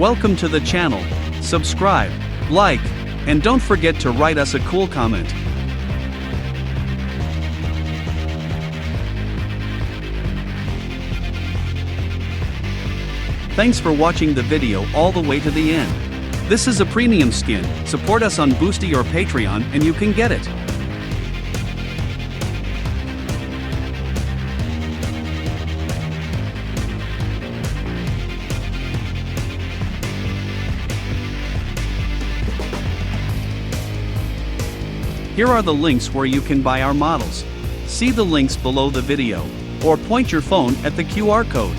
Welcome to the channel. Subscribe, like, and don't forget to write us a cool comment. Thanks for watching the video all the way to the end. This is a premium skin. Support us on Boosty or Patreon and you can get it. Here are the links where you can buy our models. See the links below the video, or point your phone at the QR code.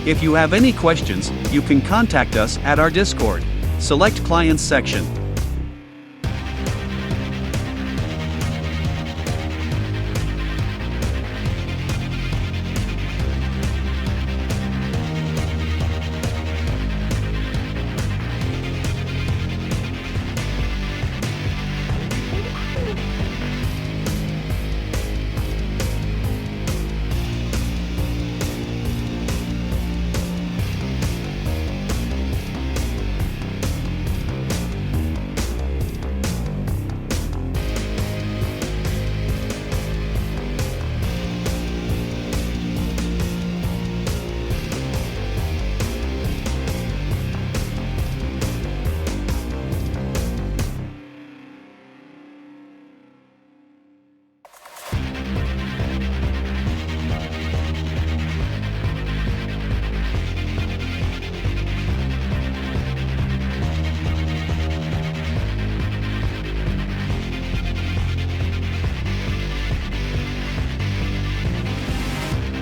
If you have any questions, you can contact us at our Discord. Select Clients section.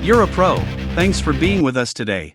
You're a pro. Thanks for being with us today.